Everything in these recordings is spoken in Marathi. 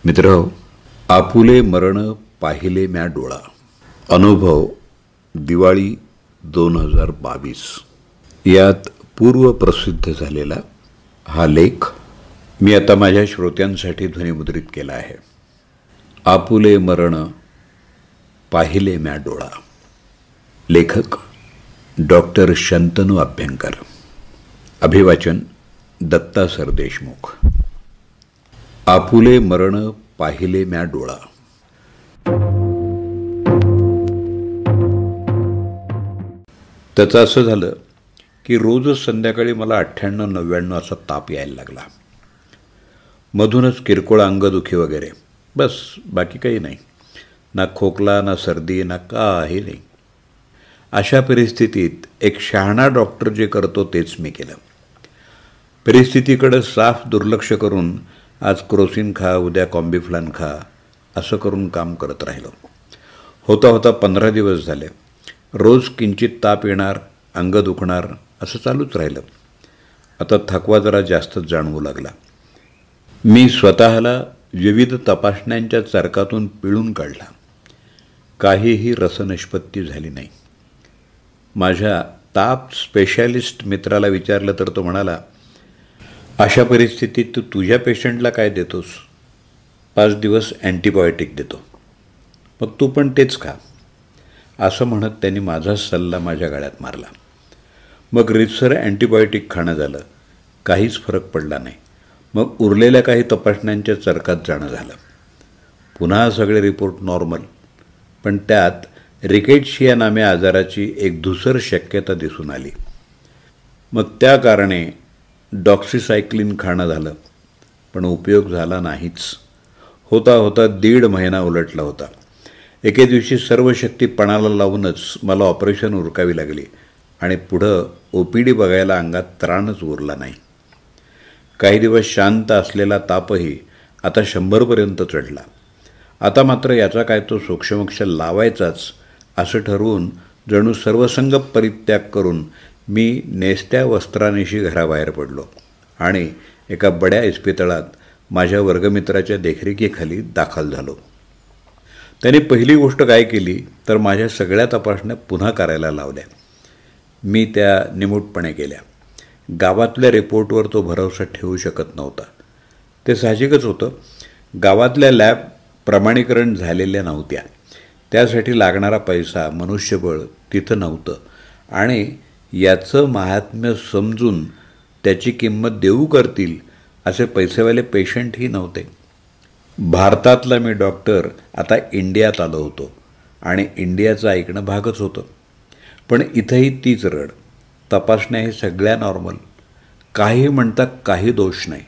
मित्र, आपुले मरण पाहिले म्या डोळा. अनुभव दिवाळी 2022 यात पूर्व प्रसिद्ध झालेला हा लेख मी आता माझ्या श्रोत्यांसाठी ध्वनिमुद्रित केला आहे. आपुले मरण पाहिले म्या डोळा. लेखक डॉक्टर शंतनू अभ्यंकर. अभिवाचन दत्ता सरदेशमुख. आपुले मरण पाहिले म्या डोळा. त्याचं असं झालं की रोजच संध्याकाळी मला 98-99 असा ताप यायला लागला. मधूनच किरकोळ अंगदुखी वगैरे, बस बाकी काही नाही. ना खोकला, ना सर्दी, ना काही नाही. अशा परिस्थितीत एक शहाणा डॉक्टर जे करतो तेच मी केलं. परिस्थितीकडे साफ दुर्लक्ष करून आज क्रोसिन खा, उद्या कॉम्बिफ्लान खा, असं करून काम करत राहिलो. होता होता 15 दिवस झाले. रोज किंचित ताप येणार, अंग दुखणार, असं चालूच राहिलं. आता थकवा जरा जास्तच जाणवू लागला. मी स्वतःला विविध तपासण्यांच्या चरकातून पिळून काढला. काहीही रसनिष्पत्ती झाली नाही. माझ्या ताप स्पेशालिस्ट मित्राला विचारलं तर तो म्हणाला, अशा परिस्थितीत तू तुझ्या पेशंटला काय देतोस? 5 दिवस अँटीबायोटिक देतो, मग तू पण तेच खा, असं म्हणत त्यांनी माझा सल्ला माझ्या गळ्यात मारला. मग रितसर अँटीबायोटिक खाणं झालं. काहीच फरक पडला नाही. मग उरलेल्या काही तपासण्यांच्या चरकात जाणं झालं. पुन्हा सगळे रिपोर्ट नॉर्मल, पण त्यात रिकेट्शिया नामे आजाराची एक धूसर शक्यता दिसून आली. मग त्या कारणे डॉक्सिसायक्लिन खाणं झालं, पण उपयोग झाला नाहीच. होता होता 1.5 महिना उलटला होता. एके दिवशी सर्व शक्ती पणाला लावूनच मला ऑपरेशन उरकावी लागली आणि पुढं OPD बघायला अंगात त्राणच उरला नाही. काही दिवस शांत असलेला तापही आता 100पर्यंत चढला. आता मात्र याचा काय तो सोक्षमोक्ष लावायचाच असं ठरवून जणू सर्वसंग परित्याग करून मी नेसत्या वस्त्रानिशी घराबाहेर पडलो आणि एका बड्या इस्पितळात माझ्या वर्गमित्राच्या देखरेखीखाली दाखल झालो. त्याने पहिली गोष्ट काय केली तर माझ्या सगळ्या तपासण्या पुन्हा करायला लावल्या. मी त्या निमूटपणे केल्या. गावातल्या रिपोर्टवर तो भरोसा ठेवू शकत नव्हता. ते साहजिकच होतं. गावातल्या लॅब प्रमाणीकरण झालेल्या नव्हत्या. त्यासाठी लागणारा पैसा, मनुष्यबळ तिथं नव्हतं आणि याचं महात्म्य समजून त्याची किंमत देऊ करतील असे पैसेवाले पेशंटही नव्हते. भारतातला मी डॉक्टर आता इंडियात आलो होतो आणि इंडियाचं ऐकणं भागच होतं. पण इथंही तीच रड. तपासण्याही सगळ्या नॉर्मल, काही म्हणता काही दोष नाही.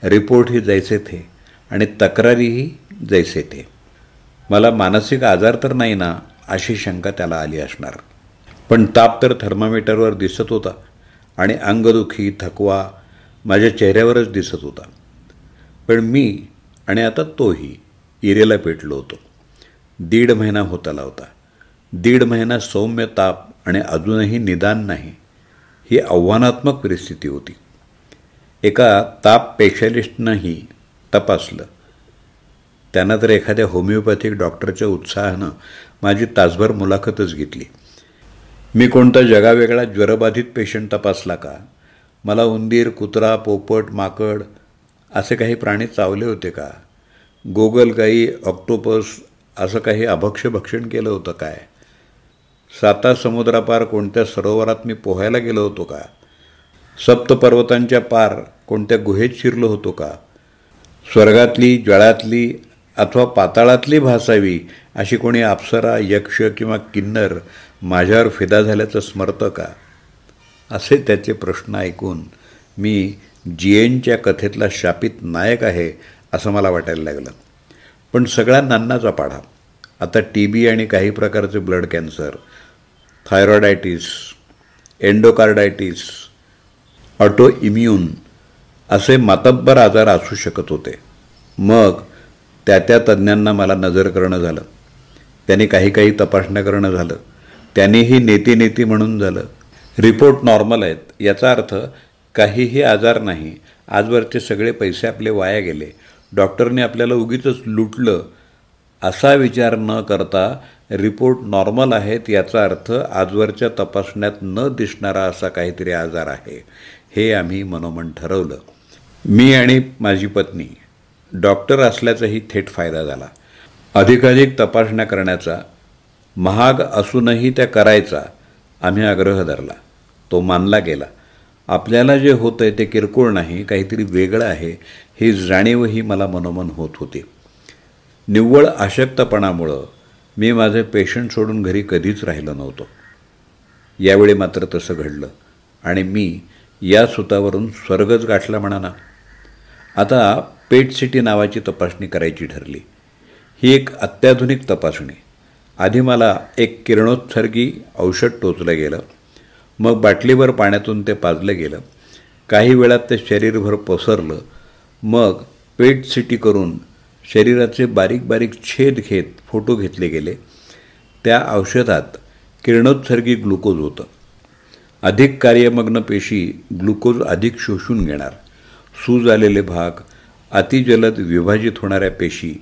रिपोर्टही जैसे थे आणि तक्रारीही जैसे थे. मला मानसिक आजार तर नाही ना अशी शंका त्याला आली असणार. पण ताप तर थर्मामीटरवर दिसत होता आणि अंगदुखी, थकवा माझ्या चेहऱ्यावरच दिसत होता. पण मी आणि आता तोही इरेला पेटलो होतो. 1.5 महिना होत आला होता. 1.5 महिना सौम्य ताप आणि अजूनही निदान नाही, ही आव्हानात्मक परिस्थिती होती. एका ताप स्पेशालिस्टनंही तपासलं. त्यानं तर एखाद्या होमिओपॅथिक डॉक्टरच्या उत्साहानं माझी तासभर मुलाखतच घेतली. मी कोणता जगावेगळा ज्वरबाधित पेशंट तपासला का? मला उंदीर, कुत्रा, पोपट, माकड असे काही प्राणी चावले होते का? गोगलगाई, ऑक्टोपस असं काही अभक्ष्य भक्षण केलं होतं काय? 7 समुद्रापार कोणत्या सरोवरात मी पोहायला गेलो होतो का? सप्तपर्वतांच्या पार कोणत्या गुहेत शिरलो होतो का? स्वर्गातली, ज्वाळातली अथवा पाताळातली भासावी अशी कोणी अप्सरा, यक्ष किंवा किन्नर माझ्यावर फिदा झाल्याचं स्मरतं का? असे त्याचे प्रश्न ऐकून मी GNच्या कथेतला शापित नायक आहे असं मला वाटायला लागलं. पण सगळा नान्नाचा पाढा. आता TB आणि काही प्रकारचे blood cancer, thyroiditis, एंडोकार्डायटिस, auto immune असे मातब्बर आजार असू शकत होते. मग त्या तज्ज्ञांना मला नजर करणं झालं. त्यांनी काही तपासण्या करणं झालं. त्यांनीही नेती म्हणून झालं. रिपोर्ट नॉर्मल आहेत याचा अर्थ काहीही आजार नाही. आजवरचे सगळे पैसे आपले वाया गेले. डॉक्टरने आपल्याला उगीचच लुटलं असा विचार न करता रिपोर्ट नॉर्मल आहेत याचा अर्थ आजवरच्या तपासण्यात न दिसणारा असा काहीतरी आजार आहे हे आम्ही मनोमन ठरवलं. मी आणि माझी पत्नी डॉक्टर असल्याचाही थेट फायदा झाला. अधिकाधिक तपासण्या करण्याचा, महाग असूनही त्या करायचा आम्ही आग्रह धरला. तो मानला गेला. आपल्याला जे होतंय ते किरकोळ नाही, काहीतरी वेगळं आहे ही जाणीवही मला मनोमन होत होती. निव्वळ अशक्तपणामुळं मी माझे पेशंट सोडून घरी कधीच राहिलो नव्हतो. यावेळी मात्र तसं घडलं आणि मी या सुतावरून स्वर्गच गाठला म्हणा ना. आता पेट सिटी नावाची तपासणी करायची ठरली. ही एक अत्याधुनिक तपासणी. आधी मला एक किरणोत्सर्गी औषध टोचलं गेलं, मग बाटलीभर पाण्यातून ते पाजलं गेलं. काही वेळात ते शरीरभर पसरलं. मग पेट सिटी करून शरीराचे बारीक बारीक छेद घेत फोटो घेतले गेले. त्या औषधात किरणोत्सर्गी ग्लुकोज होतं. अधिक कार्यमग्न पेशी ग्लुकोज अधिक शोषून घेणार. सूज आलेले भाग, अतिजलद विभाजित होणाऱ्या पेशी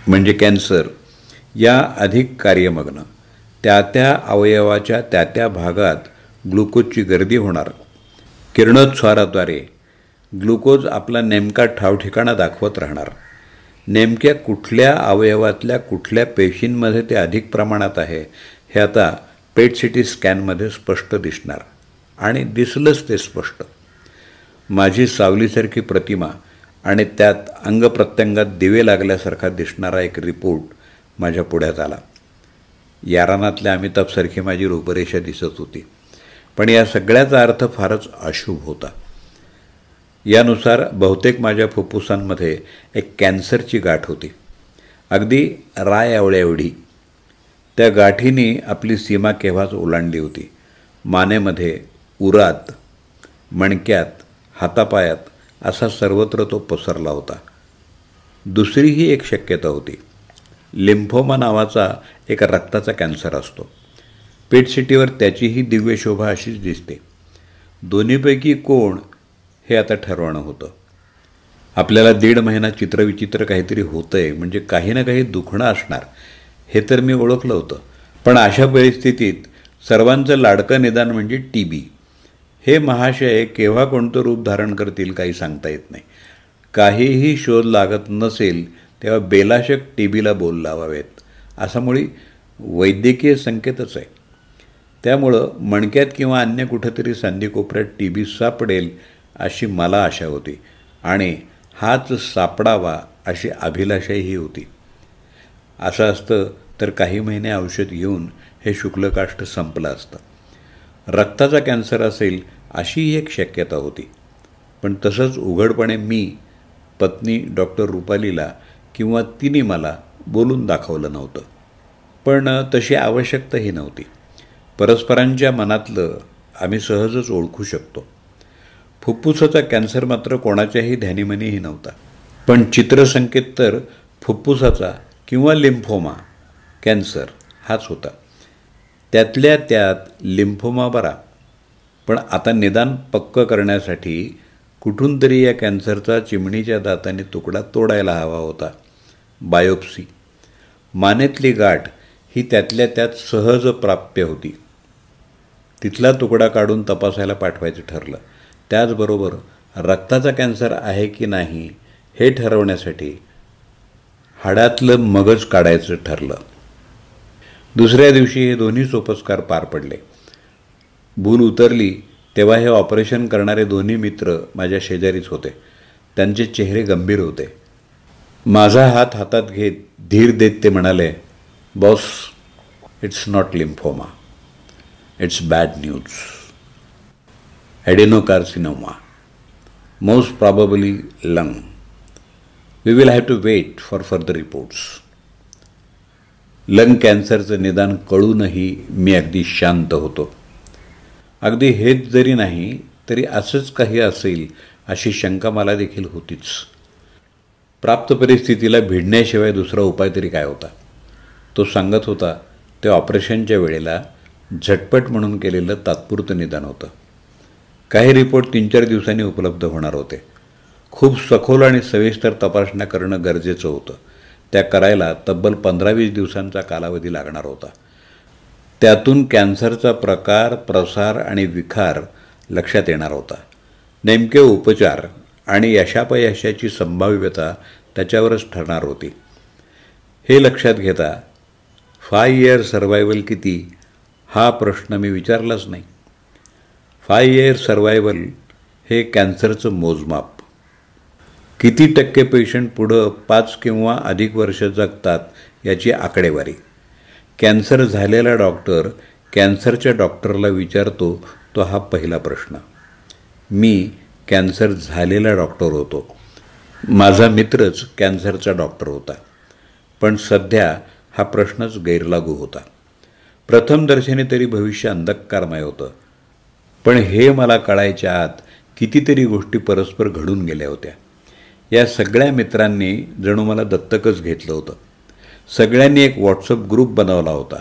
म्हणजे कॅन्सर या अधिक कार्यमग्न. त्या अवयवाच्या त्या भागात ग्लुकोजची गर्दी होणार. किरणोत्साराद्वारे ग्लुकोज आपला नेमका ठावठिकाणा दाखवत राहणार. नेमक्या कुठल्या अवयवातल्या कुठल्या पेशींमध्ये ते अधिक प्रमाणात आहे हे आता पेट सिटी स्कॅनमध्ये स्पष्ट दिसणार. आणि दिसलंच ते स्पष्ट. माझी सावलीसारखी प्रतिमा आणि त्यात अंगप्रत्यंगात दिवे लागल्यासारखा दिसणारा एक रिपोर्ट माझ्या पुढ्यात आला. यारानातल्या अमिताभसारखी माझी रूपरेषा दिसत होती. पण या सगळ्याचा अर्थ फारच अशुभ होता. यानुसार बहुतेक माझ्या फुफ्फुसांमध्ये एक कॅन्सरची गाठ होती, अगदी राय आवळ्याएवढी. त्या गाठीने आपली सीमा केव्हाच ओलांडली होती. मानेमध्ये, उरात, मणक्यात, हातापायात असा सर्वत्र तो पसरला होता. दुसरीही एक शक्यता होती. लिम्फोमा नावाचा एक रक्ताचा कॅन्सर असतो. पेट सिटीवर त्याचीही दिव्य शोभा अशीच दिसते. दोन्हीपैकी कोण हे आता ठरवणं होतं. आपल्याला 1.5 महिना चित्रविचित्र काहीतरी होतंय म्हणजे काही ना काही दुखणं असणार हे तर मी ओळखलं होतं. पण अशा परिस्थितीत सर्वांचं लाडकं निदान म्हणजे टीबी. हे महाशय केव्हा कोणतं रूप धारण करतील काही सांगता येत नाही. काहीही शोध लागत नसेल तेव्हा बेलाशक टीबीला बोल लावावेत असा मुळी वैद्यकीय संकेतच आहे. त्यामुळं मणक्यात किंवा अन्य कुठंतरी सांधीकोपऱ्यात टीबी सापडेल अशी मला आशा होती आणि हाच सापडावा अशी अभिलाषाही होती. असं असतं तर काही महिने औषध घेऊन हे शुक्लकाष्ठ संपलं असतं. रक्ताचा कॅन्सर असेल अशी एक शक्यता होती. पण तसंच उघडपणे मी पत्नी डॉक्टर रुपालीला किंवा तिने मला बोलून दाखवलं नव्हतं. पण तशी आवश्यकताही नव्हती. परस्परांच्या मनातलं आम्ही सहजच ओळखू शकतो. फुफ्फुसाचा कॅन्सर मात्र कोणाच्याही ध्यानीमनीही नव्हता. पण चित्रसंकेत तर फुफ्फुसाचा किंवा लिम्फोमा कॅन्सर हाच होता. त्यातल्या त्यात लिम्फोमा बरा. पण आता निदान पक्क करण्यासाठी कुठून तरी या कॅन्सरचा चिमणीच्या दाताने तुकडा तोडायला हवा होता. बायोप्सी. मानेतली गाठ ही त्यातल्या त्यात सहज प्राप्य होती. तिथला तुकडा काढून तपासायला पाठवायचं ठरलं. त्याचबरोबर रक्ताचा कॅन्सर आहे की नाही हे ठरवण्यासाठी हाडातलं मगज काढायचं ठरलं. दुसऱ्या दिवशी हे दोन्ही सोपस्कार पार पडले. भूल उतरली तेव्हा हे ऑपरेशन करणारे दोन्ही मित्र माझ्या शेजारीच होते. त्यांचे चेहरे गंभीर होते. माझा हात हातात घेत धीर देत ते म्हणाले, boss, it's not lymphoma, it's bad news. Adenocarcinoma, most probably lung. We will have to wait for further reports. Lung कॅन्सरचं निदान कळूनही मी अगदी शांत होतो. अगदी हेच जरी नाही तरी असंच काही असेल अशी शंका मला देखील होतीच. प्राप्त परिस्थितीला भिडण्याशिवाय दुसरा उपाय तरी काय होता. तो सांगत होता ते ऑपरेशनच्या वेळेला झटपट म्हणून केलेलं तात्पुरतं निदान होतं. काही रिपोर्ट 3-4 दिवसांनी उपलब्ध होणार होते. खूप सखोल आणि सविस्तर तपासण्या करणं गरजेचं होतं. त्या करायला तब्बल 15-20 दिवसांचा कालावधी लागणार होता. त्यातून कॅन्सरचा प्रकार, प्रसार आणि विखार लक्षात येणार होता. नेमके उपचार आणि यशापयशाची संभाव्यता त्याच्यावरच ठरणार होती. हे लक्षात घेता 5 इयर सर्व्हायवल किती हा प्रश्न मी विचारलाच नाही. 5 इयर सर्व्हायवल हे कॅन्सरचं मोजमाप. किती टक्के पेशंट पुढं 5 किंवा अधिक वर्ष जगतात याची आकडेवारी. कॅन्सर झालेला डॉक्टर कॅन्सरच्या डॉक्टरला विचारतो तो हा पहिला प्रश्न. मी कॅन्सर झालेला डॉक्टर होतो. माझा मित्रच कॅन्सरचा डॉक्टर होता. पण सध्या हा प्रश्नच गैरलागू होता. प्रथम दर्शनी तरी भविष्य अंधकारमय होतं. पण हे मला कळायच्या आत कितीतरी गोष्टी परस्पर घडून गेल्या होत्या. या सगळ्या मित्रांनी जणू मला दत्तकच घेतलं होतं. सगळ्यांनी एक व्हॉट्सअप ग्रुप बनवला होता.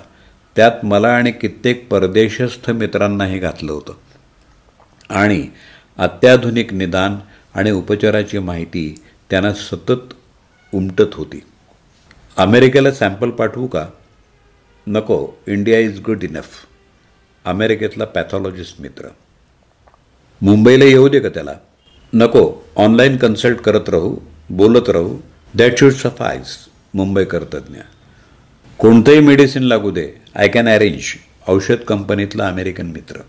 त्यात मला आणि कित्येक परदेशस्थ मित्रांनाही घातलं होतं. आणि अत्याधुनिक निदान आणि उपचाराची माहिती त्यांना सतत उमटत होती. अमेरिकेला सॅम्पल पाठवू का? नको, इंडिया इज गुड इनफ. अमेरिकेतला पॅथॉलॉजिस्ट मित्र. मुंबईला येऊ दे का त्याला? नको, ऑनलाईन कन्सल्ट करत राहू, बोलत राहू. That should सफाईज. मुंबईकर तज्ज्ञ. कोणतंही मेडिसिन लागू दे, आय कॅन अरेंज. औषध कंपनीतला अमेरिकन मित्र.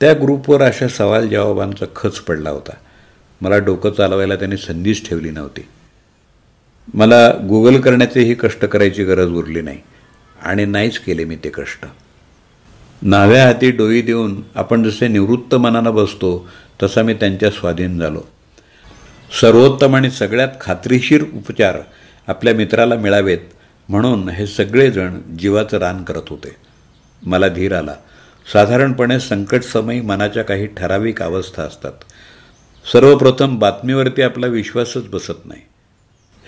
त्या ग्रुपवर अशा सवाल जवाबांचा खच पडला होता. मला डोकं चालवायला त्यांनी संधीच ठेवली नव्हती. मला गुगल करण्याचेही कष्ट करायची गरज उरली नाही आणि नाहीच केले मी ते कष्ट. नाव्या हाती डोई देऊन आपण जसे निवृत्त मनानं बसतो तसा मी त्यांच्या स्वाधीन झालो. सर्वोत्तम आणि सगळ्यात खात्रीशीर उपचार आपल्या मित्राला मिळावेत म्हणून हे सगळेजण जीवाचं रान करत होते. मला धीर आला. साधारणपणे संकटसमयी मनाच्या काही ठराविक अवस्था असतात. सर्वप्रथम बातमीवरती आपला विश्वासच बसत नाही.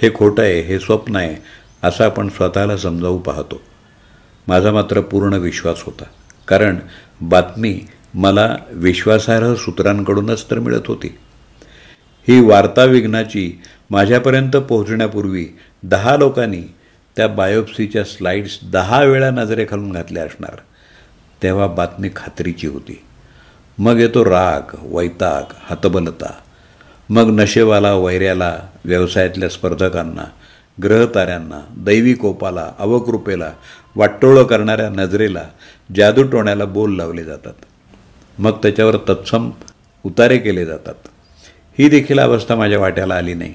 हे खोटं आहे, हे स्वप्न आहे असं आपण स्वतःला समजावू पाहतो. माझा मात्र पूर्ण विश्वास होता. कारण बातमी मला विश्वासार्ह सूत्रांकडूनच तर मिळत होती. ही वार्ता विघ्नाची माझ्यापर्यंत पोहोचण्यापूर्वी 10 लोकांनी त्या बायोप्सीच्या स्लाइड्स 10 वेळा नजरेखालून घातल्या असणार. तेव्हा बातमी खात्रीची होती. मग येतो राग, वैताग, हतबलता. मग नशेवाला, वैऱ्याला, व्यवसायातल्या स्पर्धकांना, ग्रहताऱ्यांना, दैवी कोपाला, अवकृपेला, वाटोळं करणाऱ्या नजरेला, जादूटोण्याला बोल लावले जातात. मग त्याच्यावर तत्सम उतारे केले जातात. ही देखील अवस्था माझ्या वाट्याला आली नाही.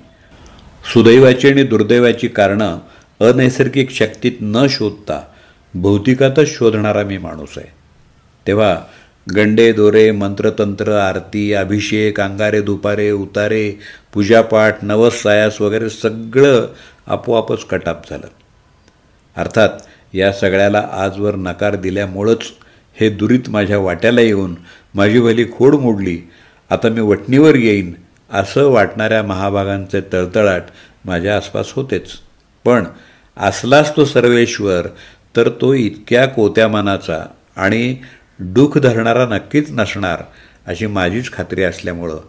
सुदैवाची आणि दुर्दैवाची कारणं अनैसर्गिक शक्तीत न शोधता भौतिकातच शोधणारा मी माणूस आहे. तेव्हा गंडे दोरे, मंत्रतंत्र, आरती, अभिषेक, अंगारे दुपारे, उतारे, पूजापाठ, नवस सायास वगैरे सगळं आपोआपच कटाप झालं. अर्थात या सगळ्याला आजवर नकार दिल्यामुळंच हे दुरीत माझ्या वाट्याला येऊन माझी भली खोड मोडली, आता मी वटणीवर येईन असं वाटणाऱ्या महाभागांचे तळतळाट माझ्या आसपास होतेच. पण असलाच तो सर्वेश्वर तर तो इतक्या कोत्या मनाचा आणि दुःख धरणारा नक्कीच नसणार अशी माझीच खात्री असल्यामुळं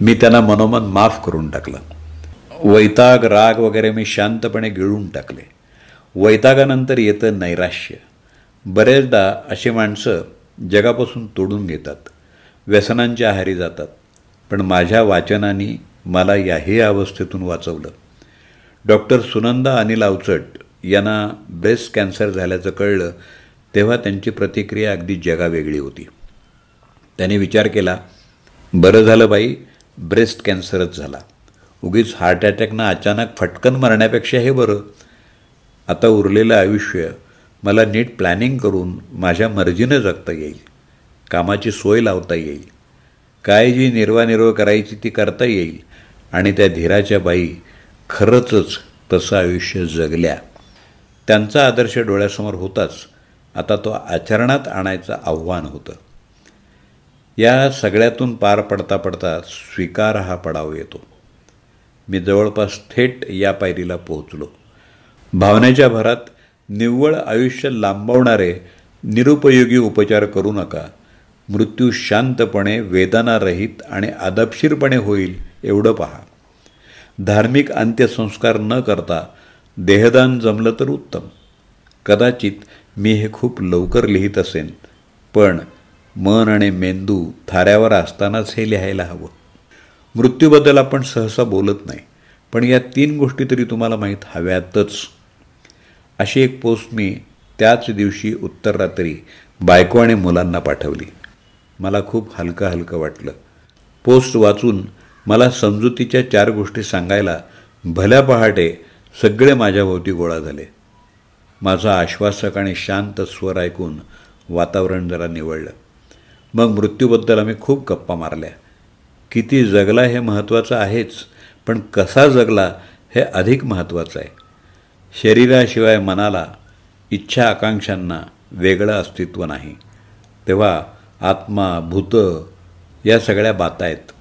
मी त्यांना मनोमन माफ करून टाकलं. वैताग, राग वगैरे मी शांतपणे गिळून टाकले. वैतागानंतर येतं नैराश्य. बरेचदा अशी माणसं जगापासून तोडून घेतात, व्यसनांच्या आहारी जातात. पण माझ्या वाचनाने मला याही अवस्थेतून वाचवलं. डॉक्टर सुनंदा अनिल अवचट यांना ब्रेस्ट कॅन्सर झाल्याचं कळलं तेव्हा त्यांची प्रतिक्रिया अगदी जगावेगळी होती. त्यांनी विचार केला, बरं झालं बाई, ब्रेस्ट कॅन्सरच झाला. उगीच हार्ट अटॅकनं अचानक फटकन मरण्यापेक्षा हे बरं. आता उरलेलं आयुष्य मला नीट प्लॅनिंग करून माझ्या मर्जीनं जगता येईल. कामाची सोय लावता येईल. काय जी निर्वानिर्व करायची ती करता येईल. आणि त्या धीराच्या बाई खरंच तसं आयुष्य जगल्या. त्यांचा आदर्श डोळ्यासमोर होताच. आता तो आचरणात आणायचं आव्हान होतं. या सगळ्यातून पार पडता पडता स्वीकार हा पडाव येतो. मी जवळपास थेट या पायरीला पोहोचलो. भावनेच्या भरात निव्वळ आयुष्य लांबवणारे निरुपयोगी उपचार करू नका. मृत्यू शांतपणे, वेदनारहित आणि आदबशीरपणे होईल एवढं पहा. धार्मिक अंत्यसंस्कार न करता देहदान जमलं तर उत्तम. कदाचित मी हे खूप लवकर लिहित असेन, पण मन आणि मेंदू थाऱ्यावर असतानाच हे लिहायला हवं. मृत्यूबद्दल आपण सहसा बोलत नाही, पण या 3 गोष्टी तरी तुम्हाला माहीत हव्यातच. अशी एक पोस्ट मी त्याच दिवशी उत्तर रात्री बायको आणि मुलांना पाठवली. मला खूप हलकं हलकं वाटलं. पोस्ट वाचून मला समजुतीच्या 4 गोष्टी सांगायला भल्या पहाटे सगळे माझ्याभोवती गोळा झाले. माझा आश्वासक आणि शांत स्वर ऐकून वातावरण जरा निवळलं. मग मृत्यूबद्दल आम्ही खूप गप्पा मारल्या. किती जगला हे महत्त्वाचं आहेच, पण कसा जगला हे अधिक महत्त्वाचं आहे. शरीराशिवाय मनाला, इच्छा आकांक्षांना वेगळं अस्तित्व नाही. तेव्हा आत्मा, भूत या सगळ्या बाता आहेत.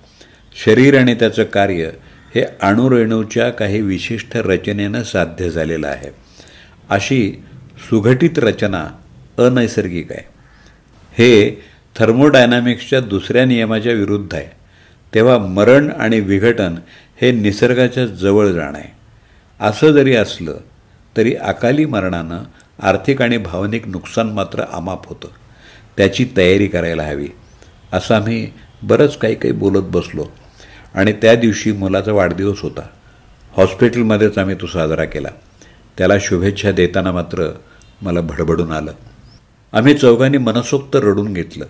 शरीर आणि त्याचं कार्य हे अणुरेणूच्या काही विशिष्ट रचनेनं साध्य झालेलं आहे. अशी सुघटित रचना अनैसर्गिक आहे. हे थर्मोडायनामिक्सच्या दुसऱ्या नियमाच्या विरुद्ध आहे. तेव्हा मरण आणि विघटन हे निसर्गाच्या जवळ जाणं आहे. असं जरी असलं तरी अकाली मरणानं आर्थिक आणि भावनिक नुकसान मात्र अमाप होतं. त्याची तयारी करायला हवी. असं आम्ही बरंच काही बोलत बसलो आणि त्या दिवशी मुलाचा वाढदिवस होता. हॉस्पिटलमध्येच आम्ही तो साजरा केला. त्याला शुभेच्छा देताना मात्र मला भडभडून आलं. आम्ही चौघांनी मनसोक्त रडून घेतलं.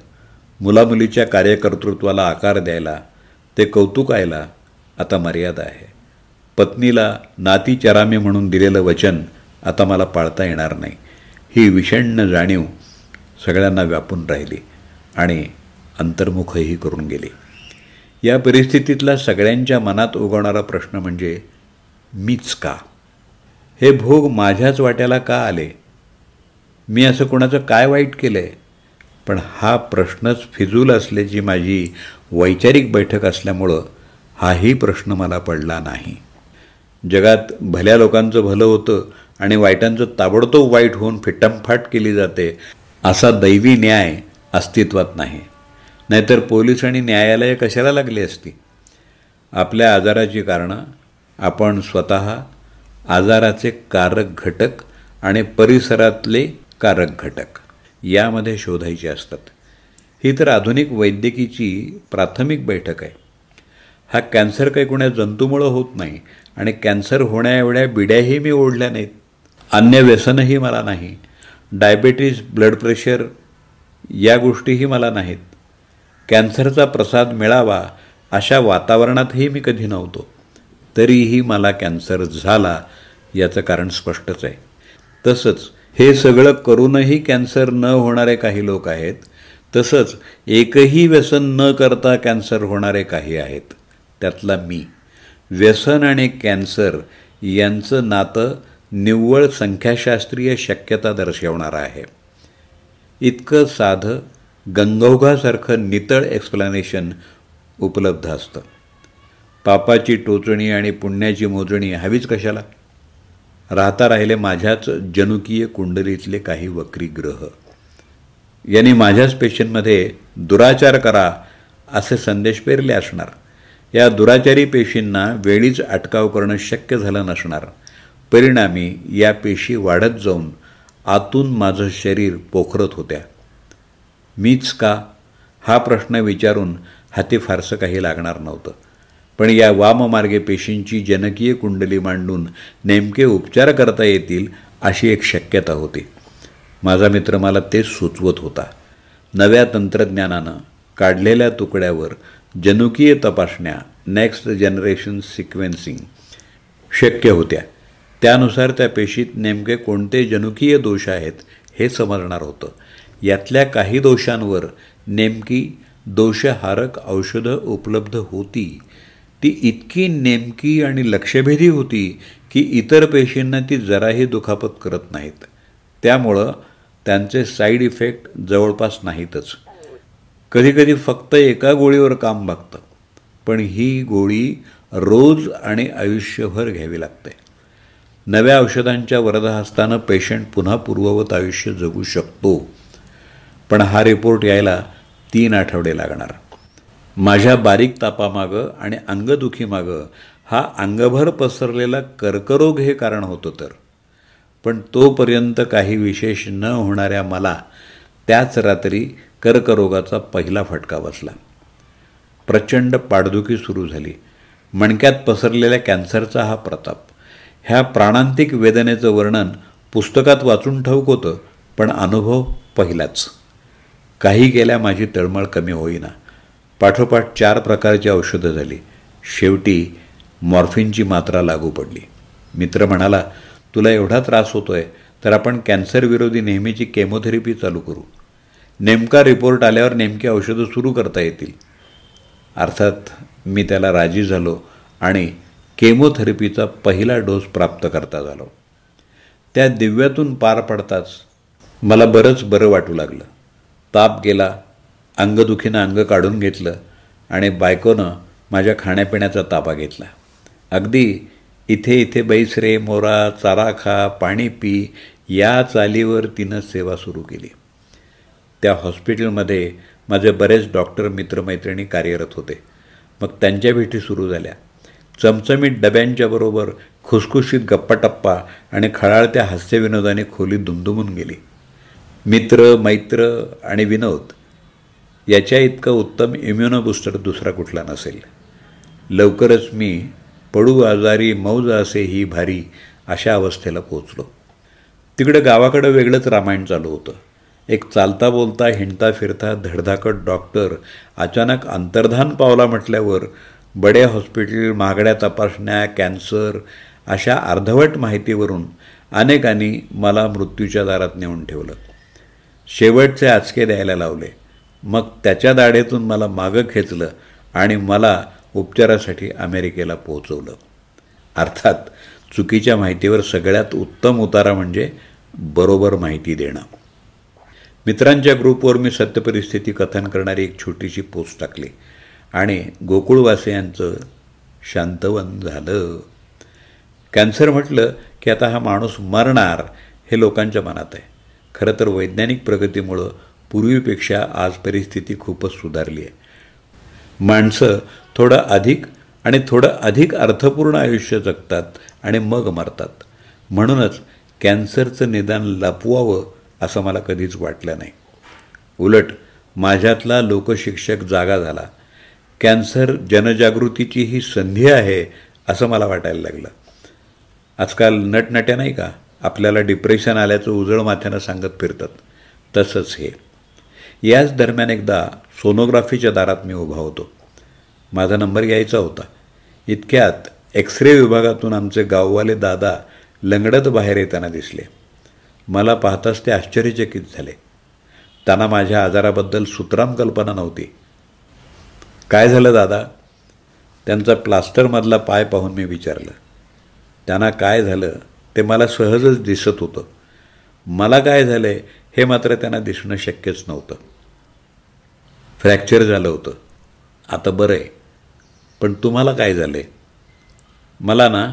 मुलामुलीच्या कार्यकर्तृत्वाला आकार द्यायला, ते कौतुकायला आता मर्यादा आहे. पत्नीला नाती चरामी म्हणून दिलेलं वचन आता मला पाळता येणार नाही, ही विषण्ण जाणीव सगळ्यांना व्यापून राहिली आणि अंतर्मुखही करून गेली. या परिस्थितीतला सगळ्यांच्या मनात उगवणारा प्रश्न म्हणजे मीच का? हे भोग माझ्याच वाट्याला का आले? मी असं कोणाचं काय वाईट केलं आहे? पण हा प्रश्नच फिजूल असल्याची माझी वैचारिक बैठक असल्यामुळं हाही प्रश्न मला पडला नाही. जगात भल्या लोकांचं भलं होतं आणि वाईटांचं ताबडतोब वाईट होऊन फिट्टामफाट केली जाते, असा दैवी न्याय अस्तित्वात नाही. नाहीतर पोलीस आणि न्यायालय कशाला लागली असती? आपल्या आजाराची कारणं आपण स्वतः, आजाराचे कारक घटक आणि परिसरातले कारक घटक यामध्ये शोधायचे असतात. ही तर आधुनिक वैद्यकीची प्राथमिक बैठक आहे. हा कॅन्सर काही कोण्या जंतूमुळं होत नाही आणि कॅन्सर होण्याएवढ्या बिड्याही मी ओढल्या नाहीत. अन्य व्यसनही मला नाही. डायबेटीस, ब्लड प्रेशर या गोष्टीही मला नाहीत. कॅन्सरचा प्रसाद मिळावा अशा वातावरणातही मी कधी नव्हतो. तरीही मला कॅन्सर झाला याचं कारण स्पष्टच आहे. तसंच हे सगळं करूनही कॅन्सर न होणारे काही लोक आहेत. तसंच एकही व्यसन न करता कॅन्सर होणारे काही आहेत. त्यातला मी. व्यसन आणि कॅन्सर यांचं नातं निव्वळ संख्याशास्त्रीय शक्यता दर्शवणारं आहे. इतकं साधं, गंगोघासारखं नितळ एक्सप्लेनेशन उपलब्ध असतं. पापाची टोचणी आणि पुण्याची मोजणी हवीच कशाला? राहता राहिले माझ्याच जनुकीय कुंडलीतले काही वक्री ग्रह. यांनी माझ्याच पेशींमध्ये दुराचार करा असे संदेश पेरले असणार. या दुराचारी पेशींना वेळीच अटकाव करणं शक्य झालं नसणार. परिणामी या पेशी वाढत जाऊन आतून माझं शरीर पोखरत होत्या. मीच का? हा प्रश्न विचारून हाती फारसं काही लागणार नव्हतं. पण या वाममार्गे पेशींची जनकीय कुंडली मांडून नेमके उपचार करता येतील अशी एक शक्यता होती. माझा मित्र मला तेच सुचवत होता. नव्या तंत्रज्ञानानं काढलेल्या तुकड्यावर जनुकीय तपासण्या, नेक्स्ट जनरेशन सिक्वेन्सिंग शक्य होत्या. त्यानुसार त्या पेशीत नेमके कोणते जनुकीय दोष आहेत हे समजणार होतं. यातल्या काही दोषांवर नेमकी दोषहारक औषधं उपलब्ध होती. ती इतकी नेमकी आणि लक्ष्यभेदी होती की इतर पेशींना ती जराही दुखापत करत नाहीत. त्यामुळं त्यांचे साईड इफेक्ट जवळपास नाहीतच. कधीकधी फक्त एका गोळीवर काम भागतं, पण ही गोळी रोज आणि आयुष्यभर घ्यावी लागते. नव्या औषधांच्या वरदहस्तानं पेशंट पुन्हा पूर्ववत आयुष्य जगू शकतो. पण हा रिपोर्ट यायला 3 आठवडे लागणार. माझ्या बारीक तापामागं आणि अंगदुखीमागं हा अंगभर पसरलेला कर्करोग हे कारण होतं तर. पण तोपर्यंत काही विशेष न होणाऱ्या मला त्याच रात्री कर्करोगाचा पहिला फटका बसला. प्रचंड पाठदुखी सुरू झाली. मणक्यात पसरलेल्या कॅन्सरचा हा प्रताप. ह्या प्राणांतिक वेदनेचं वर्णन पुस्तकात वाचून ठाऊक होतं, पण अनुभव पहिलाच. काही केल्या माझी तळमळ कमी होईना. पाठोपाठ 4 प्रकारची औषधं झाली. शेवटी मॉर्फिनची मात्रा लागू पडली. मित्र म्हणाला, तुला एवढा त्रास होतोय तर आपण कॅन्सरविरोधी नेहमीची केमोथेरपी चालू करू. नेमका रिपोर्ट आल्यावर नेमकी औषधं सुरू करता येतील. अर्थात मी त्याला राजी झालो आणि केमोथेरपीचा पहिला डोस प्राप्त करता झालो. त्या दिव्यातून पार पडताच मला बरंच बरं वाटू लागलं. ताप गेला, अंगदुखीनं अंग काढून घेतलं आणि बायकोनं माझ्या खाण्यापिण्याचा ताबा घेतला. अगदी इथे इथे बैस रे मोरा, चारा खा, पाणी पी या चालीवर तिनं सेवा सुरू केली. त्या हॉस्पिटलमध्ये माझे बरेच डॉक्टर मित्रमैत्रिणी कार्यरत होते. मग त्यांच्या भेटी सुरू झाल्या. चमचमीत डब्यांच्या बरोबर खुसखुशीत गप्पाटप्पा आणि खळाळत्या हास्यविनोदाने खोली दुमदुमून गेली. मित्र, मैत्र आणि विनोद याच्या इतका उत्तम इम्युनो बूस्टर दुसरा कुठला नसेल. लवकरच मी पडू आजारी मौज असे ही भारी अशा अवस्थेला पोचलो. तिकडे गावाकडं वेगळंच रामायण चालू होतं. एक चालता बोलता हिंडता फिरता धडधाकट डॉक्टर अचानक अंतर्धान पावला म्हटल्यावर बडे हॉस्पिटल, महागड्या तपासण्या, कॅन्सर अशा अर्धवट माहितीवरून अनेकांनी मला मृत्यूच्या दारात नेऊन ठेवलं. शेवटचे आचके द्यायला लावले. मग त्याच्या दाढेतून मला मागं खेचलं आणि मला उपचारासाठी अमेरिकेला पोहोचवलं. अर्थात चुकीच्या माहितीवर सगळ्यात उत्तम उतारा म्हणजे बरोबर माहिती देणं. मित्रांच्या ग्रुपवर मी सत्यपरिस्थिती कथन करणारी एक छोटीशी पोस्ट टाकली आणि गोकुळवासियांचं शांतवन झालं. कॅन्सर म्हटलं की आता हा माणूस मरणार हे लोकांच्या मनात आहे. खरं तर वैज्ञानिक प्रगतीमुळं पूर्वीपेक्षा आज परिस्थिती खूपच सुधारली आहे. माणसं थोडं अधिक अर्थपूर्ण आयुष्य जगतात आणि मग मरतात. म्हणूनच कॅन्सरचं निदान लपवावं असं मला कधीच वाटलं नाही. उलट माझ्यातला लोकशिक्षक जागा झाला. कॅन्सर जनजागृतीची ही संधी आहे असं मला वाटायला लागलं. आजकाल नटनट्या नाही का आपल्याला डिप्रेशन आल्याचं उजळ माथ्यानं सांगत फिरतात, तसंच हे. याच दरम्यान एकदा सोनोग्राफीच्या दारात मी उभा होतो. माझा नंबर यायचा होता. इतक्यात एक्सरे विभागातून आमचे गाववाले दादा लंगडत बाहेर येताना दिसले. मला पाहताच ते आश्चर्यचकित झाले. त्यांना माझ्या आजाराबद्दल सुतराम कल्पना नव्हती. काय झालं दादा? त्यांचा प्लास्टरमधला पाय पाहून मी विचारलं. त्यांना काय झालं ते मला सहजच दिसत होतं. मला काय झालंय हे मात्र त्यांना दिसणं शक्यच नव्हतं. फ्रॅक्चर झालं होतं. आता बरं आहे. पण तुम्हाला काय झालं आहे? मला ना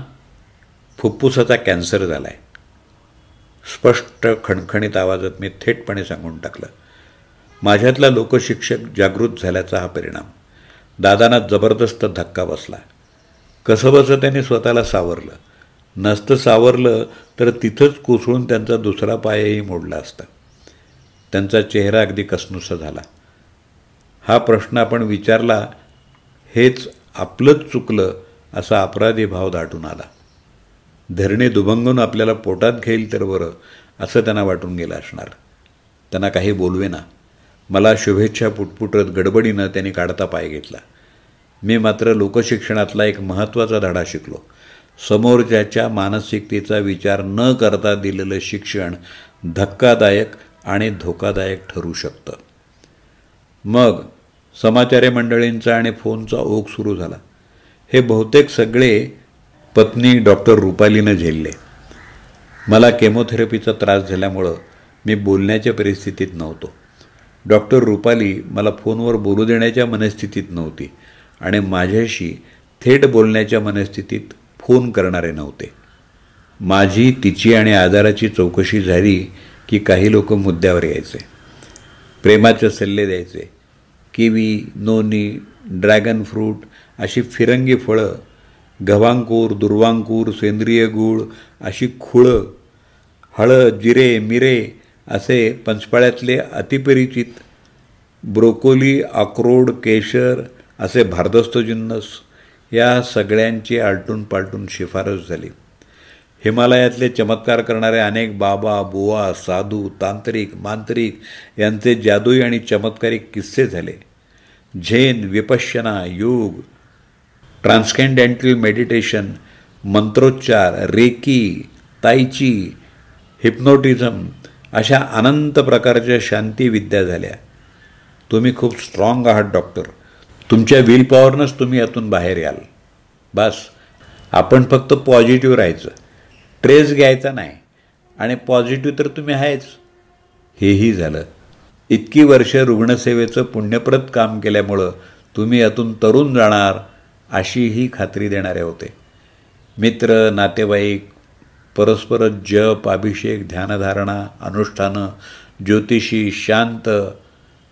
फुफ्फुसाचा कॅन्सर झाला आहे. स्पष्ट खणखणीत आवाजात मी थेटपणे सांगून टाकलं. माझ्यातला लोकशिक्षक जागृत झाल्याचा हा परिणाम. दादांना जबरदस्त धक्का बसला. कसंबसं त्यांनी स्वतःला सावरलं. नसतं सावरलं तर तिथंच कोसळून त्यांचा दुसरा पायही मोडला असता. त्यांचा चेहरा अगदी कसनुसा झाला. हा प्रश्न आपण विचारला हेच आपलंच चुकलं असा अपराधी भाव दाटून आला. धरणे दुभंगून आपल्याला पोटात घेईल तर बरं असं त्यांना वाटून गेलं असणार. त्यांना काही बोलवेना. मला शुभेच्छा पुटपुटत गडबडीनं त्यांनी काढता पाय घेतला. मी मात्र लोकशिक्षणातला एक महत्त्वाचा धडा शिकलो. समोरच्याच्या मानसिकतेचा विचार न करता दिलेलं शिक्षण धक्कादायक आणि धोकादायक ठरू शकतं. मग समाचार मंडळींचा आणि फोनचा ओघ सुरू झाला. हे बहुतेक सगळे पत्नी डॉक्टर रुपालीनं झेलले. मला केमोथेरपीचा त्रास झाल्यामुळं मी बोलण्याच्या परिस्थितीत नव्हतो. डॉक्टर रुपाली मला फोनवर बोलू देण्याच्या मनस्थितीत नव्हती आणि माझ्याशी थेट बोलण्याच्या मनस्थितीत फोन करणारे नव्हते. माझी तिची आणि आजाराची चौकशी झाली की काही लोक मुद्द्यावर यायचे. प्रेमाचे सल्ले द्यायचे. किवी, नोनी, ड्रॅगन फ्रूट अशी फिरंगी फळं, गव्हांकूर, दुर्वांकूर, सेंद्रिय गूळ अशी खुळं, हळद, जिरे, मिरे असे पंचपाळ्यातले अतिपरिचित, ब्रोकोली, अक्रोड, केशर असे भारदस्त जिन्नस या सगळ्यांची आलटून पालटून शिफारस झाली. हिमालयातले चमत्कार करणारे अनेक बाबा, बुवा, साधू, तांत्रिक, मांत्रिक यांचे जादुई आणि चमत्कारिक किस्से झाले. झेन, विपश्यना, योग, ट्रान्सकेंडेंटल मेडिटेशन, मंत्रोच्चार, रेकी, ताईची, हिप्नोटिझम अशा अनंत प्रकारच्या शांतीविद्या झाल्या. तुम्ही खूप स्ट्रॉंग आहात डॉक्टर. तुमच्या विल पॉवरनंच तुम्ही यातून बाहेर याल. बस आपण फक्त पॉझिटिव्ह राहायचं, ट्रेस घ्यायचा नाही आणि पॉझिटिव्ह तर तुम्ही आहेच. हेही झालं. इतकी वर्ष रुग्णसेवेचं पुण्यप्रद काम केल्यामुळं तुम्ही यातून तरुण जाणार अशीही खात्री देणारे होते. मित्र, नातेवाईक परस्पर जप, अभिषेक, ध्यानधारणा, अनुष्ठानं, ज्योतिषी, शांत,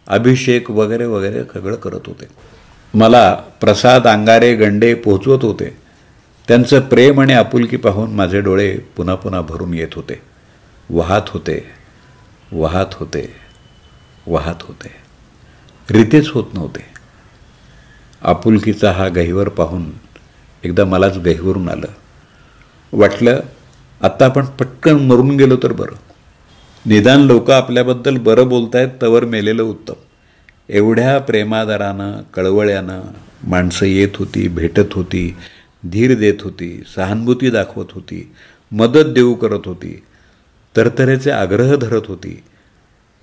अभिषेक वगैरे वगैरे सगळं करत होते. मला प्रसाद, अंगारे, गंडे पोचवत होते. त्यांचं प्रेम आणि आपुलकी पाहून माझे डोळे पुन्हा पुन्हा भरून येत होते. वाहत होते, वाहत होते, वाहत होते. रीतेच होत नव्हते. आपुलकीचा हा गहिवर पाहून एकदा मलाच गहिवरून आलं. वाटलं आत्ता आपण पटकन मरून गेलो तर बरं. निदान लोक आपल्याबद्दल बरं बोलतायत तवर मेलेलं उत्तम. एवढ्या प्रेमादरानं, कळवळ्यानं माणसं येत होती, भेटत होती, धीर देत होती, सहानुभूती दाखवत होती, मदत देऊ करत होती, तरतऱ्याचे आग्रह धरत होती.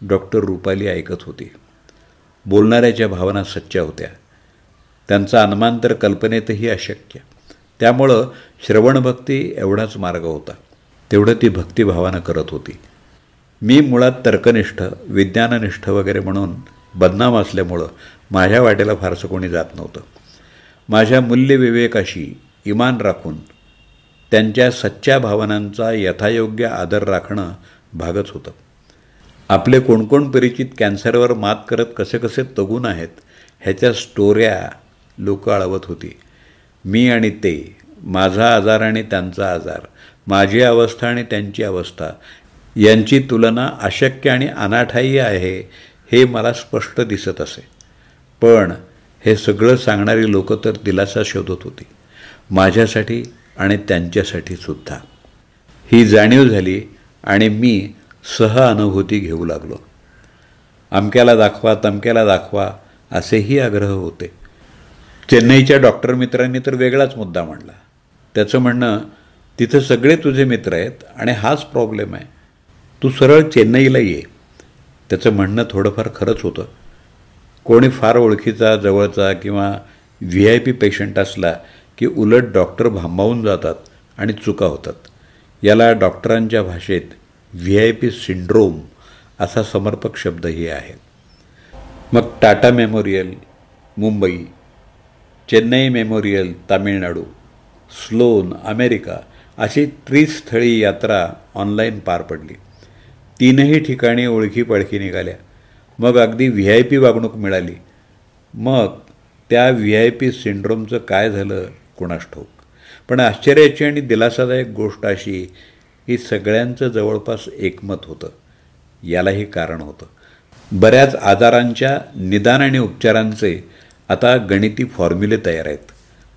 डॉक्टर रुपाली ऐकत होती. बोलणाऱ्याच्या भावना सच्च्या होत्या. त्यांचा अनुमान तर कल्पनेतही अशक्य. त्यामुळं श्रवणभक्ती एवढाच मार्ग होता. तेवढं ती भक्तिभावानं करत होती. मी मुळात तर्कनिष्ठ, विज्ञाननिष्ठ वगैरे म्हणून बदनाम असल्यामुळं माझ्या वाटेला फारसं कोणी जात नव्हतं. माझ्या मूल्यविवेकाशी इमान राखून त्यांच्या सच्च्या भावनांचा यथायोग्य आदर राखणं भागच होतं. आपले कोणकोण परिचित कॅन्सरवर मात करत कसे कसे तगून आहेत ह्याच्या स्टोऱ्या लोक अळवत होती. मी आणि ते, माझा आजार आणि त्यांचा आजार, माझी अवस्था आणि त्यांची अवस्था यांची तुलना अशक्य आणि अनाठायी आहे हे मला स्पष्ट दिसत असे. पण हे सगळं सांगणारी लोक तर दिलासा शोधत होती, माझ्यासाठी आणि त्यांच्यासाठी सुद्धा. ही जाणीव झाली आणि मी सहअनुभूती घेऊ लागलो. अमक्याला दाखवा, तमक्याला दाखवा असेही आग्रह होते. चेन्नईच्या डॉक्टर मित्रांनी तर वेगळाच मुद्दा मांडला. त्याचं म्हणणं, तिथं सगळे तुझे मित्र आहेत आणि हाच प्रॉब्लेम आहे, तू सरळ चेन्नईला ये. त्याचं म्हणणं थोडंफार खरंच होतं. कोणी फार ओळखीचा, जवळचा किंवा VIP पेशंट असला की उलट डॉक्टर भांबावून जातात आणि चुका होतात. याला डॉक्टरांच्या भाषेत VIP सिंड्रोम असा समर्पक शब्दही आहे. मग Tata Memorial Mumbai, Chennai Memorial Tamil Nadu, Sloan America अशी त्रिस्थळी यात्रा ऑनलाईन पार पडली. 3ही ठिकाणी ओळखी पाळखी निघाल्या. मग अगदी VIP वागणूक मिळाली. मग त्या VIP सिंड्रोमचं काय झालं कुणास ठाऊक. पण आश्चर्याची आणि दिलासादायक गोष्ट अशी की सगळ्यांचं जवळपास एकमत होतं. यालाही कारण होतं. बऱ्याच आजारांच्या निदान आणि उपचारांचे आता गणिती फॉर्म्युले तयार आहेत.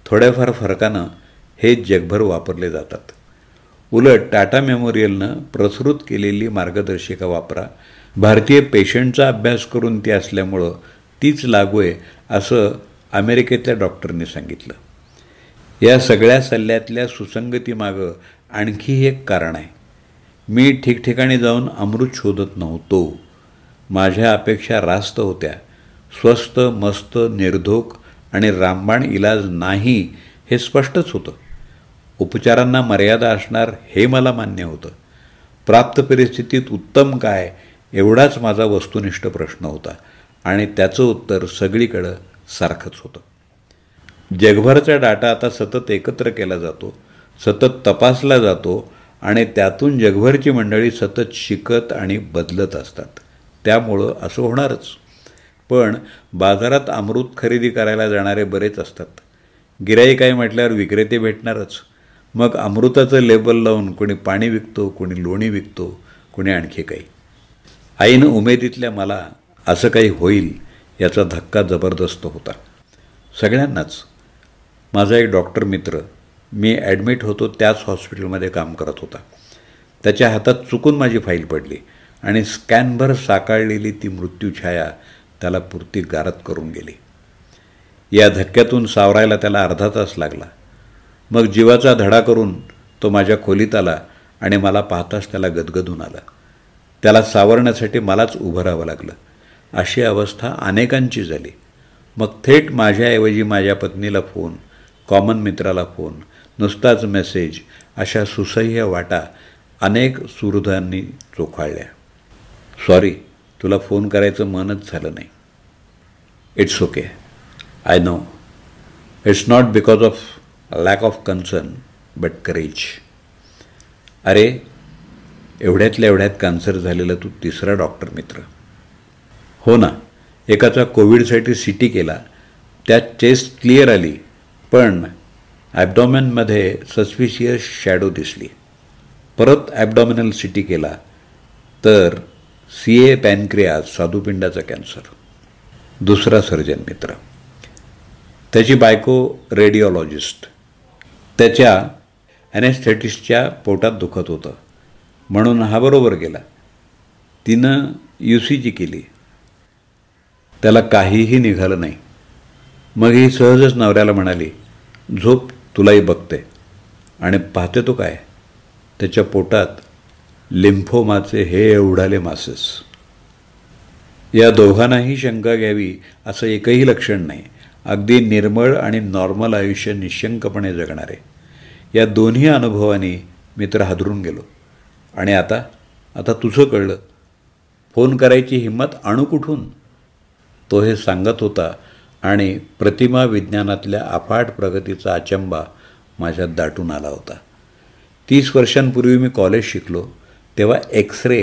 थोड्याफार फरकानं हे जगभर वापरले जातात. उलट टाटा मेमोरियलनं प्रसृत केलेली मार्गदर्शिका वापरा. भारतीय पेशंटचा अभ्यास करून ती असल्यामुळं तीच लागू आहे असं अमेरिकेतल्या डॉक्टरने सांगितलं. या सगळ्या सल्ल्यातल्या सुसंगतीमागं आणखी एक कारण आहे. मी ठिकठिकाणी जाऊन अमृत शोधत नव्हतो. माझ्या अपेक्षा रास्त होत्या. स्वस्त, मस्त, निर्धोक आणि रामबाण इलाज नाही हे स्पष्टच होतं. उपचारांना मर्यादा असणार हे मला मान्य होतं. प्राप्त परिस्थितीत उत्तम काय एवढाच माझा वस्तुनिष्ठ प्रश्न होता आणि त्याचं उत्तर सगळीकडं सारखंच होतं. जगभरचा डाटा आता सतत एकत्र केला जातो, सतत तपासला जातो आणि त्यातून जगभरची मंडळी सतत शिकत आणि बदलत असतात. त्यामुळं असं होणारच. पण बाजारात अमृत खरेदी करायला जाणारे बरेच असतात. गिऱ्हाईक आहे म्हटल्यावर विक्रेते भेटणारच. मग अमृताचं लेबल लावून कोणी पाणी विकतो, कोणी लोणी विकतो, कोणी आणखी काही. ऐन उमेदीतल्या मला असं काही होईल याचा धक्का जबरदस्त होता. सगळ्यांनाच. माझा एक डॉक्टर मित्र, मी ॲडमिट होतो त्याच हॉस्पिटलमध्ये काम करत होता. त्याच्या हातात चुकून माझी फाईल पडली आणि स्कॅनभर साकारलेली ती मृत्यूछाया त्याला पुरती गारद करून गेली. या धक्क्यातून सावरायला त्याला अर्धा तास लागला. मग जीवाचा धडा करून तो माझ्या खोलीत आला आणि मला पाहताच त्याला गदगदून आलं. त्याला सावरण्यासाठी मलाच उभं राहावं लागलं. अशी अवस्था अनेकांची झाली. मग थेट माझ्याऐवजी माझ्या पत्नीला फोन, कॉमन मित्राला फोन, नुसताच मेसेज, अशा सुसह्य वाटा अनेक सुहृदांनी चोखाळल्या. सॉरी, तुला फोन करायचं मनच झालं नाही. It's okay, I know. It's not because of lack of concern but courage. अरे, एवढ्यातल्या एवढ्यात कॅन्सर झालेला तू तिसरा डॉक्टर मित्र. हो ना, एकाचा कोविडसाठी CT केला, त्यात चेस्ट क्लिअर आली, पण ॲब्डॉमेनमध्ये सस्पिशियस शॅडो दिसली. परत ॲब्डॉमिनल CT केला तर CA पॅनक्रियास, स्वादुपिंडाचा कॅन्सर. दुसरा सर्जन मित्र, त्याची बायको रेडिओलॉजिस्ट. त्याच्या ॲनेस्थेटिस्टच्या पोटात दुखत होतं म्हणून हा बरोबर गेला. तिनं UCG केली, त्याला काहीही निघालं नाही. मग ही सहजच नवऱ्याला म्हणाली, झोप, तुलाही बघते. आणि पाहते तो काय, त्याच्या पोटात लिम्फोमाचे हे एवढाले मासेस. या दोघांनाही शंका घ्यावी असं एकही लक्षण नाही. अगदी निर्मळ आणि नॉर्मल आयुष्य निशंकपणे जगणारे. या दोन्ही अनुभवांनी मित्र हादरून गेलो. आणि आता तुझं कळलं. फोन करायची हिंमत आणू कुठून? तो हे सांगत होता आणि प्रतिमा विज्ञानातल्या अफाट प्रगतीचा अचंबा माझ्यात दाटून आला होता. 30 वर्षांपूर्वी मी कॉलेज शिकलो तेव्हा एक्स-रे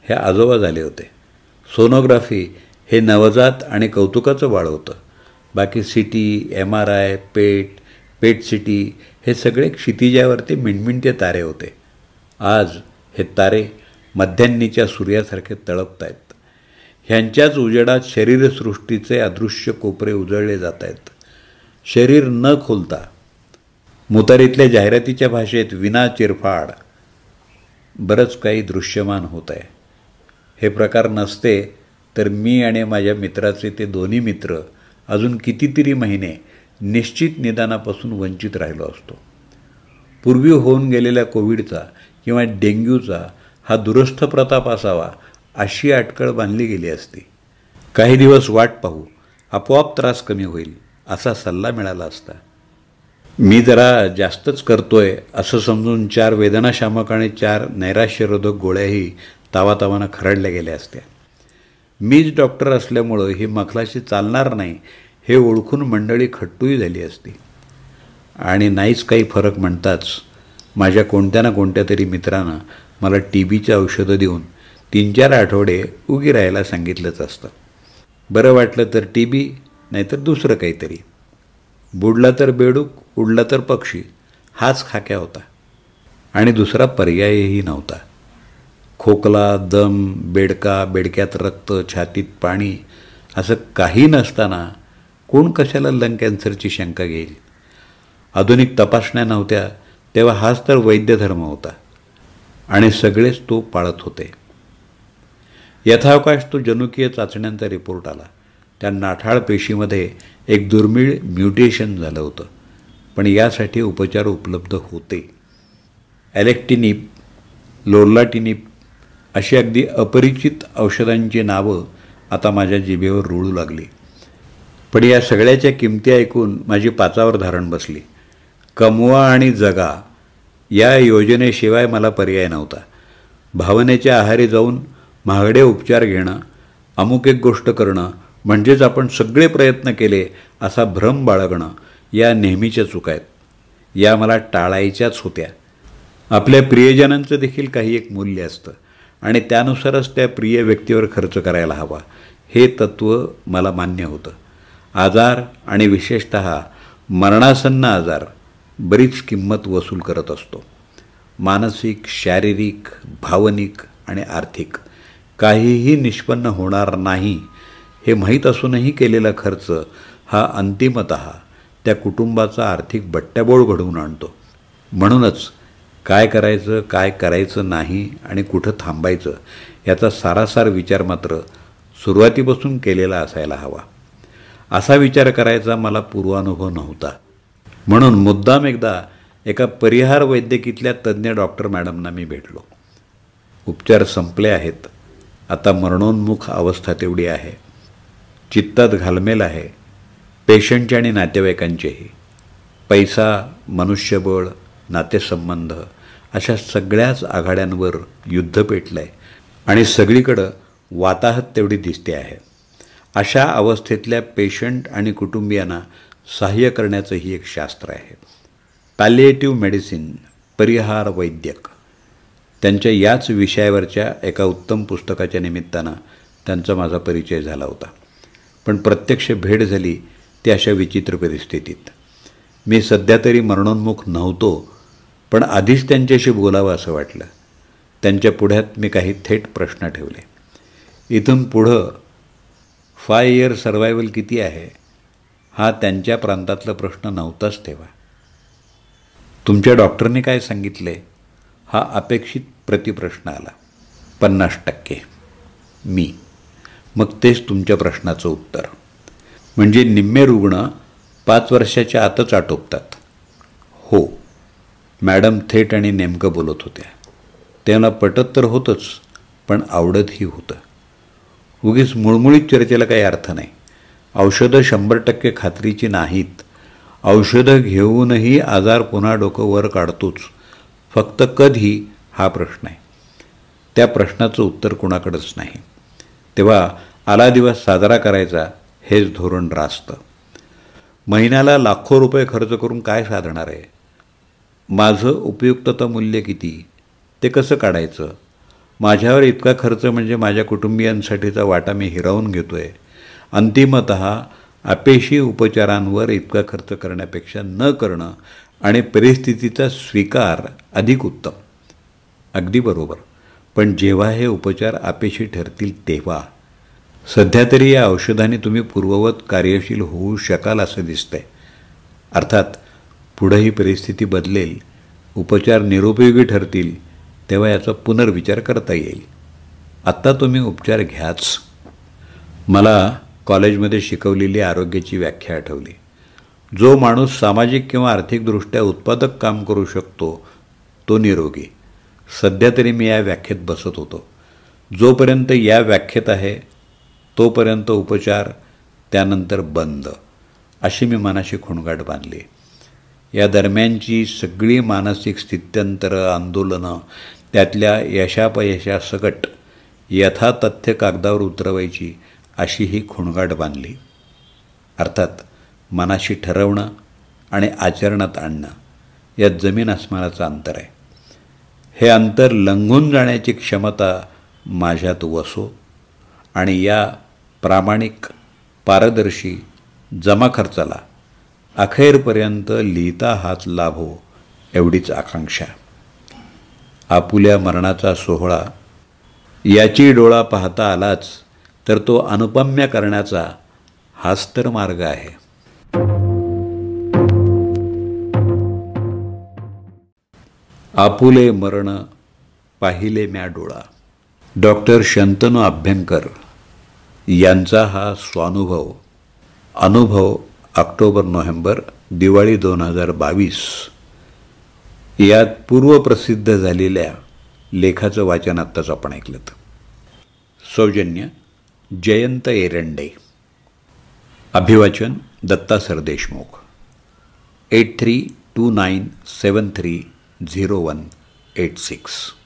हे आजोबा झाले होते. सोनोग्राफी हे नवजात आणि कौतुकाचं बाळ होतं. बाकी CT, MRI, पेट CT हे सगळे क्षितिजावरती मिणमिणते तारे होते. आज हे तारे मध्यान्नीच्या सूर्यासारखे तळपत आहेत. ह्यांच्याच उजेडात शरीरसृष्टीचे अदृश्य कोपरे उजळले जात आहेत. शरीर न खोलता, मुतारीतल्या जाहिरातीच्या भाषेत विना चिरफाड बरंच काही दृश्यमान होत आहे. हे प्रकार नसते तर मी आणि माझ्या मित्राचे ते दोन्ही मित्र अजून कितीतरी महिने निश्चित निदानापासून वंचित राहिलो असतो. पूर्वी होऊन गेलेल्या कोविडचा किंवा डेंग्यूचा हा दुरस्थ प्रताप असावा अशी अटकळ बांधली गेली असती. काही दिवस वाट पाहू, आपोआप त्रास कमी होईल असा सल्ला मिळाला असता. मी जरा जास्तच करतोय असं समजून 4 वेदनाशामक आणि 4 नैराश्यरोधक गोळ्याही तावातावानं खरडल्या गेल्या असत्या. मीच डॉक्टर असल्यामुळं ही मखलाशी चालणार नाही हे ओळखून मंडळी खट्टूही झाली असती. आणि नाहीच काही फरक म्हणताच माझ्या कोणत्या ना कोणत्या तरी मित्रानं मला TBची औषधं देऊन 3-4 आठवडे उगी राहायला सांगितलंच असतं. बरं वाटलं तर TB, नाहीतर दुसरं काहीतरी. बुडला तर बेडूक, उडला तर पक्षी, हाच खाक्या होता. आणि दुसरा पर्यायही नव्हता. खोकला, दम, बेडका, बेडक्यात रक्त, छातीत पाणी असं काही नसताना कोण कशाला लंग कॅन्सरची शंका घेईल? आधुनिक तपासण्या नव्हत्या तेव्हा हाच तर वैद्यधर्म होता आणि सगळेच तो पाळत होते. यथावकाश तो जनुकीय चाचण्यांचा रिपोर्ट आला. त्या नाठाळ पेशीमध्ये एक दुर्मिळ म्युटेशन झालं होतं, पण यासाठी उपचार उपलब्ध होते. ॲलेक्टिनिप, लोर्लाटिनिप अशी अगदी अपरिचित औषधांची नावं आता माझ्या जिभेवर रुळू लागली. पण या सगळ्याच्या किमती ऐकून माझी पाचावर धारण बसली. कमवा आणि जगा या योजनेशिवाय मला पर्याय नव्हता. भावनेच्या आहारी जाऊन महागडे उपचार घेणं, अमुक एक गोष्ट करणं म्हणजेच आपण सगळे प्रयत्न केले असा भ्रम बाळगणं या नेहमीच्या चुका आहेत. या मला टाळायच्याच होत्या. आपल्या प्रियजनांचं देखील काही एक मूल्य असतं आणि त्यानुसारच त्या प्रिय व्यक्तीवर खर्च करायला हवा हे तत्त्व मला मान्य होतं. आजार आणि विशेषतः मरणासन्न आजार बरीच किंमत वसूल करत असतो. मानसिक, शारीरिक, भावनिक आणि आर्थिक काहीही निष्पन्न होणार नाही हे माहीत असूनही केलेला खर्च हा अंतिमतः त्या कुटुंबाचा आर्थिक बट्ट्याबोळ घडवून आणतो. म्हणूनच काय करायचं, काय करायचं नाही आणि कुठं थांबायचं याचा सारासार विचार मात्र सुरुवातीपासून केलेला असायला हवा. असा विचार करायचा मला पूर्वानुभव नव्हता. म्हणून मुद्दाम एकदा एका परिहार वैद्यकीतल्या तज्ज्ञ डॉक्टर मॅडमना मी भेटलो. उपचार संपले आहेत. आता मरणोन्मुख अवस्था तेवढी आहे. चित्तात घालमेल आहे, पेशंटच्या आणि नातेवाईकांचेही. पैसा, मनुष्यबळ, नातेसंबंध अशा सगळ्याच आघाड्यांवर युद्ध पेटलं आहे आणि सगळीकडं वाताहत तेवढी दिसते आहे. अशा अवस्थेतल्या पेशंट आणि कुटुंबियांना सहाय्य करण्याचं ही एक शास्त्र आहे. पॅलिएटिव्ह मेडिसिन, परिहार वैद्यक. त्यांच्या याच विषयावरच्या एका उत्तम पुस्तकाच्या निमित्तानं त्यांचा माझा परिचय झाला होता. पण प्रत्यक्ष भेट झाली ती अशा विचित्र परिस्थितीत. मी सध्या तरी मरणोन्मुख नव्हतो, पण आधीच त्यांच्याशी बोलावं असं वाटलं. त्यांच्या पुढ्यात मी काही थेट प्रश्न ठेवले. इथून पुढं 5 इयर सर्वायवल किती आहे हा त्यांच्या प्रांतातला प्रश्न नव्हताच तेव्हा. तुमच्या डॉक्टरने काय सांगितले हा अपेक्षित प्रतिप्रश्न आला. 50%. मी. मग तेच तुमच्या प्रश्नाचं उत्तर. म्हणजे निम्मे रुग्ण 5 वर्षाच्या आतच आटोपतात. हो, मॅडम थेट आणि नेमकं बोलत होत्या. त्यांना पटत तर होतंच, पण आवडतही होतं. उगीच मुळमुळीत चर्चेला काही अर्थ नाही. औषधं 100% खात्रीची नाहीत. औषधं घेऊनही आजार पुन्हा डोकं वर काढतोच. फक्त कधी हा प्रश्न आहे. त्या प्रश्नाचं उत्तर कुणाकडंच नाही. तेव्हा आला दिवस साजरा करायचा हेच धोरण रास्त. महिन्याला लाखो रुपये खर्च करून काय साधणार आहे? माझं उपयुक्तता मूल्य किती ते कसं काढायचं? माझ्यावर इतका खर्च म्हणजे माझ्या कुटुंबियांसाठीचा वाटा मी हिरावून घेतो आहे. अंतिमतः अपेशी उपचारांवर इतका खर्च करण्यापेक्षा न करणं आणि परिस्थितीचा स्वीकार अधिक उत्तम. अगदी बरोबर. पण जेव्हा हे उपचार अपेशी ठरतील तेव्हा. सध्या तरी या औषधाने तुम्ही पूर्ववत कार्यशील होऊ शकाल असं दिसतंय. अर्थात पुढं ही परिस्थिती बदलेल, उपचार निरुपयोगी ठरतील, तेव्हा याचा पुनर्विचार करता येईल. आत्ता तुम्ही उपचार घ्याच. मला कॉलेजमध्ये शिकवलेली आरोग्याची व्याख्या आठवली. जो माणूस सामाजिक किंवा आर्थिकदृष्ट्या उत्पादक काम करू शकतो तो निरोगी. सध्या तरी मी या व्याख्येत बसत होतो. जोपर्यंत या व्याख्येत आहे तोपर्यंत उपचार, त्यानंतर बंद, अशी मी मनाशी खुणगाट बांधली. या दरम्यानची सगळी मानसिक स्थित्यंतरं, आंदोलनं, त्यातल्या यशापयशासकट यथातथ्य कागदावर उतरवायची अशी ही खुणगाट बांधली. अर्थात मनाशी ठरवणं आणि आचरणात आणणं यात जमीन आसमानाचं अंतर आहे. हे अंतर लंघून जाण्याची क्षमता माझ्यात वसो आणि या प्रामाणिक, पारदर्शी जमा खर्चाला अखेरपर्यंत लिहिता हात लाभो एवढीच आकांक्षा. आपुल्या मरणाचा सोहळा याची डोळा पाहता आलाच तर तो अनुपम्य करण्याचा हाच तर मार्ग आहे. आपुले मरण पाहिले म्या डोळा. डॉक्टर शंतनू अभ्यंकर यांचा हा स्वानुभव अनुभव ऑक्टोबर-नोव्हेंबर दिवाळी 2022 यात पूर्वप्रसिद्ध झालेल्या लेखाचं वाचन आत्ताच आपण ऐकलं. सौजन्य जयंत एरंडे. अभिवाचन दत्ता सरदेशमुख. 8329730186.